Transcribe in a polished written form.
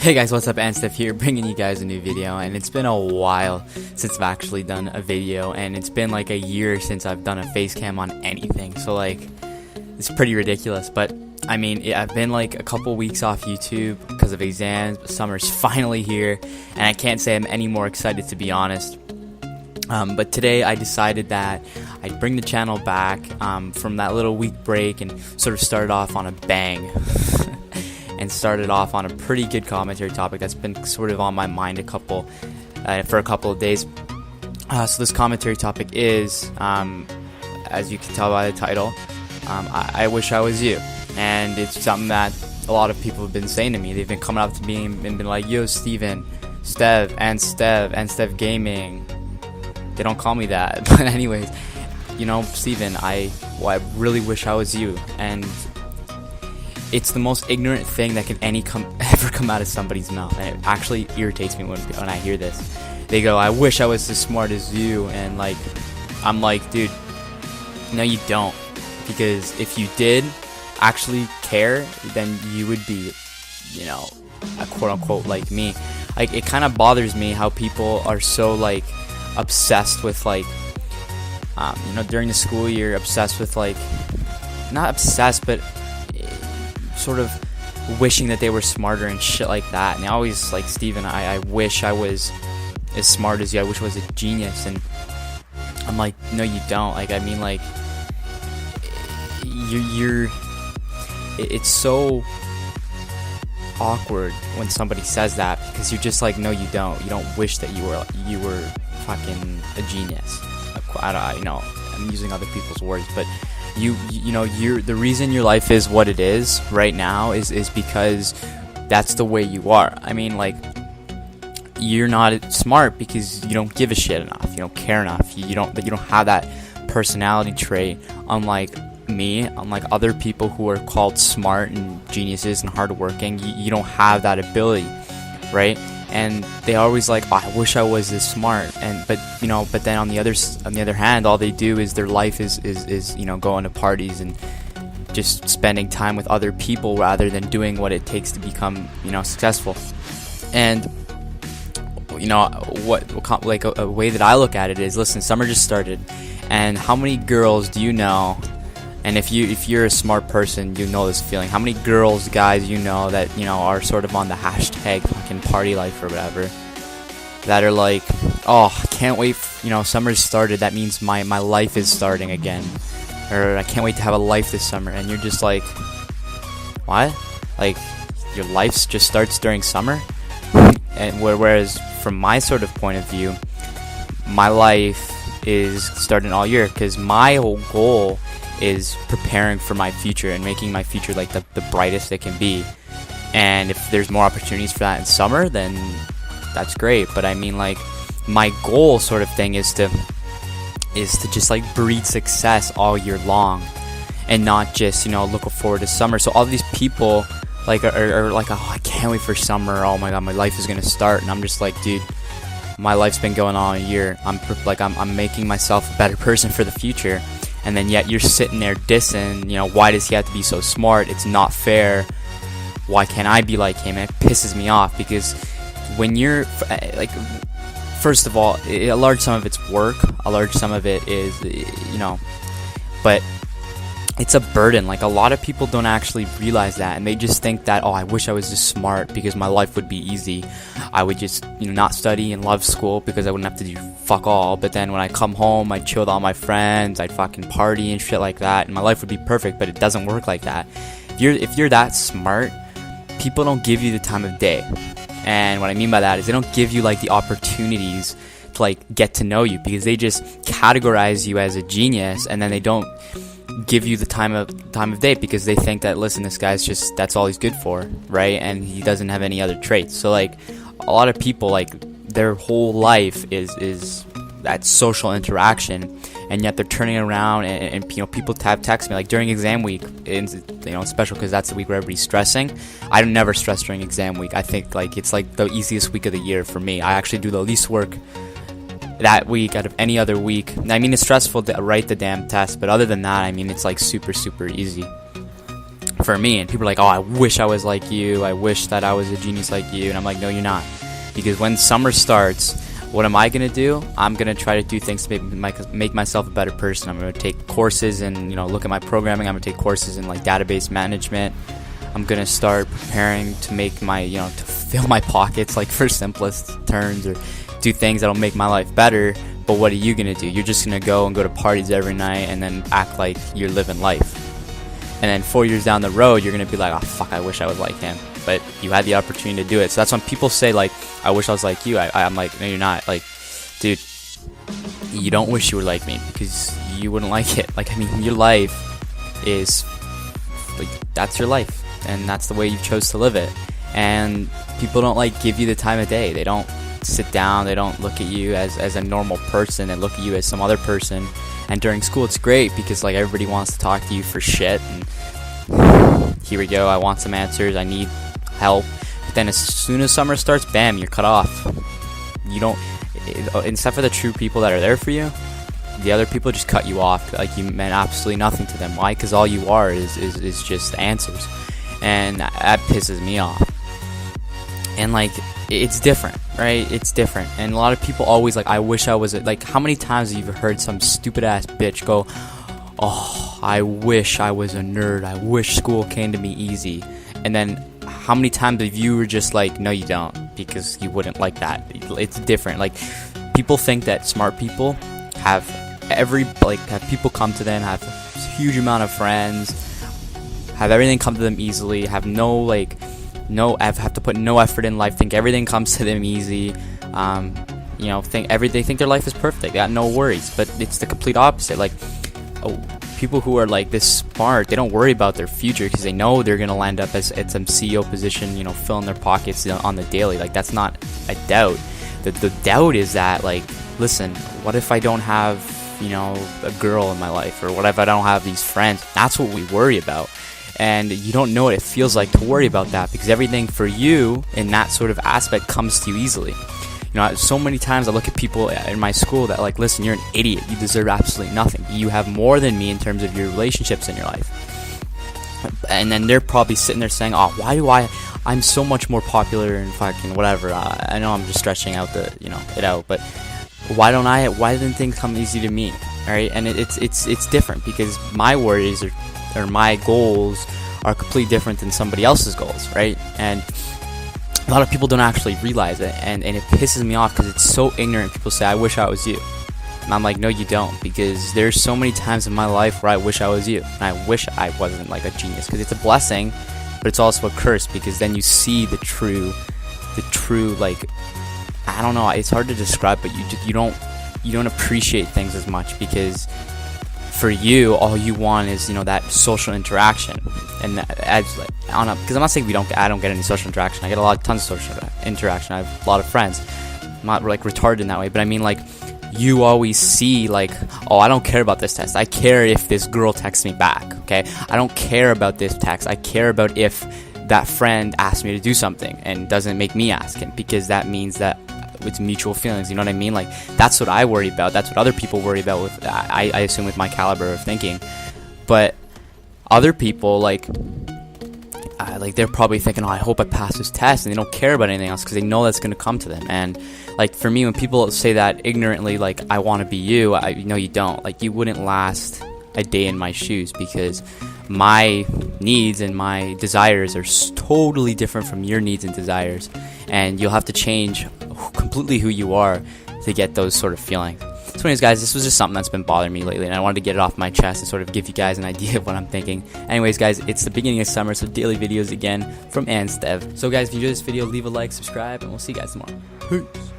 Hey guys, what's up? Stev here, bringing you guys a new video, and it's been a while since I've actually done a video, and it's been like a year since I've done a FACECAM on anything, so like, it's pretty ridiculous. But I mean, I've been like a couple weeks off YouTube because of exams, but summer's finally here, and I can't say I'm any more excited, to be honest. But today I decided that I'd bring the channel back from that little week break and sort of start off on a bang. And started off on a pretty good commentary topic that's been sort of on my mind for a couple of days. So this commentary topic is, as you can tell by the title, I wish I was you. And it's something that a lot of people have been saying to me. They've been coming up to me and been like, yo, Steven, Stev Gaming. They don't call me that. But anyways, you know, Steven, I really wish I was you. And it's the most ignorant thing that can ever come out of somebody's mouth, and it actually irritates me when I hear this. They go, I wish I was as smart as you, and like, I'm like, dude, no you don't, because if you did actually care, then you would be, you know, a quote-unquote like me. Like, it kind of bothers me how people are so like obsessed with like, you know, during the school year, obsessed with like, not obsessed, but sort of wishing that they were smarter and shit like that. And they always like, Steven, I wish I was as smart as you, I wish I was a genius. And I'm like, no you don't. Like, I mean, like, it's so awkward when somebody says that, because you're just like, no you don't wish that you were fucking a genius. You know, I'm using other people's words, but you know, the reason your life is what it is right now is because that's the way you are. I mean, like, you're not smart because you don't give a shit enough, you don't care enough, you don't have that personality trait. Unlike me, unlike other people who are called smart and geniuses and hardworking, you don't have that ability, right? And they always like, oh, I wish I was this smart, but then on the other hand, all they do is their life is you know, going to parties and just spending time with other people rather than doing what it takes to become, you know, successful. And you know what, like a way that I look at it is, listen, summer just started, and how many girls do you know? And if you're a smart person, you know this feeling. How many girls, guys, you know that, you know, are sort of on the hashtag fucking party life or whatever, that are like, oh, I can't wait, you know, summer's started, that means my life is starting again, or I can't wait to have a life this summer. And you're just like, what? Like, your life just starts during summer? And whereas from my sort of point of view, my life is starting all year, because my whole goal is preparing for my future and making my future like the brightest it can be. And if there's more opportunities for that in summer, then that's great. But I mean, like, my goal sort of thing is to just like breed success all year long, and not just, you know, look forward to summer. So all these people like are like, oh, I can't wait for summer, oh my god, my life is gonna start. And I'm just like, dude, my life's been going on a year. I'm making myself a better person for the future. And then yet you're sitting there dissing, you know, why does he have to be so smart? It's not fair. Why can't I be like him? And it pisses me off, because when you're like, first of all, a large sum of it's work, a large sum of it is, you know, but it's a burden. Like, a lot of people don't actually realize that, and they just think that, oh, I wish I was just smart because my life would be easy. I would just, you know, not study and love school because I wouldn't have to do fuck all. But then when I come home, I'd chill with all my friends, I'd fucking party and shit like that, and my life would be perfect. But it doesn't work like that. If you're that smart, people don't give you the time of day. And what I mean by that is, they don't give you like the opportunities to like get to know you, because they just categorize you as a genius, and then they don't give you the time of day, because they think that, listen, this guy's just, that's all he's good for, right? And he doesn't have any other traits. So like, a lot of people, like, their whole life is that social interaction, and yet they're turning around and you know, people text me like during exam week, and you know, it's special because that's the week where everybody's stressing. I don't never stress during exam week. I think like it's like the easiest week of the year for me. I actually do the least work that week out of any other week. I mean, it's stressful to write the damn test, but other than that, I mean, it's like super easy. for me. And people are like, oh, I wish I was like you, I wish that I was a genius like you. And I'm like, no, you're not. Because when summer starts, what am I gonna do? I'm gonna try to do things to make myself a better person. I'm gonna take courses and, you know, look at my programming. I'm gonna take courses in like database management. I'm gonna start preparing to make my, you know, to fill my pockets, like for simplest terms, or do things that'll make my life better. But what are you gonna do? You're just gonna go to parties every night and then act like you're living life. And then 4 years down the road, you're gonna be like, oh fuck, I wish I was like him. But you had the opportunity to do it. So that's when people say like, I wish I was like you. I'm like, no, you're not. Like, dude, you don't wish you were like me, because you wouldn't like it. Like, I mean, your life is like, that's your life, and that's the way you chose to live it. And people don't like give you the time of day. They don't sit down, they don't look at you as a normal person, and look at you as some other person. And during school it's great because like everybody wants to talk to you for shit, and here we go, I want some answers, I need help. But then as soon as summer starts, bam, you're cut off. You don't, except for the true people that are there for you, the other people just cut you off like you meant absolutely nothing to them. Why? Because all you are is just answers. And that pisses me off. And like, it's different, right? It's different. And a lot of people always like, I wish I was like, how many times have you heard some stupid ass bitch go, oh, I wish I was a nerd, I wish school came to me easy. And then how many times have you were just like, no you don't, because you wouldn't like that. It's different. Like, people think that smart people have have people come to them, have a huge amount of friends, have everything come to them easily, have have to put no effort in life, think everything comes to them easy, you know, they think their life is perfect, they got no worries. But it's the complete opposite. Like, people who are like this smart, they don't worry about their future because they know they're gonna land up at some CEO position, you know, filling their pockets on the daily. Like, that's not a doubt. The doubt is that, like, listen, what if I don't have, you know, a girl in my life, or what if I don't have these friends? That's what we worry about. And you don't know what it feels like to worry about that, because everything for you in that sort of aspect comes to you easily. You know, so many times I look at people in my school that like, listen, you're an idiot, you deserve absolutely nothing, you have more than me in terms of your relationships in your life. And then they're probably sitting there saying, oh, I'm so much more popular and fucking whatever. I know I'm just stretching out it out, but why didn't things come easy to me? Alright, and it's different because my worries or my goals are completely different than somebody else's goals, right? And a lot of people don't actually realize it, and it pisses me off because it's so ignorant. People say, I wish I was you. And I'm like, no you don't, because there's so many times in my life where I wish I was you, and I wish I wasn't like a genius, because it's a blessing, but it's also a curse, because then you see the true like, I don't know, it's hard to describe, but you don't appreciate things as much, because for you, all you want is, you know, that social interaction. And because I'm not saying I don't get any social interaction. I get tons of social interaction. I have a lot of friends. I'm not like retarded in that way, but I mean, like, you always see like, oh, I don't care about this test, I care if this girl texts me back, okay? I don't care about this text, I care about if that friend asks me to do something and doesn't make me ask him, because that means that it's mutual feelings, you know what I mean? Like, that's what I worry about, that's what other people worry about with, I assume, with my caliber of thinking. But other people, like they're probably thinking, oh, I hope I pass this test, and they don't care about anything else because they know that's going to come to them. And like, for me, when people say that ignorantly, like, I want to be you, no you don't. Like, you wouldn't last a day in my shoes, because my needs and my desires are totally different from your needs and desires, and you'll have to change completely who you are to get those sort of feelings. So anyways, guys, this was just something that's been bothering me lately, and I wanted to get it off my chest and sort of give you guys an idea of what I'm thinking. Anyways, guys, it's the beginning of summer, so daily videos again from Stev. So guys, if you enjoyed this video, leave a like, subscribe, and we'll see you guys tomorrow. Peace.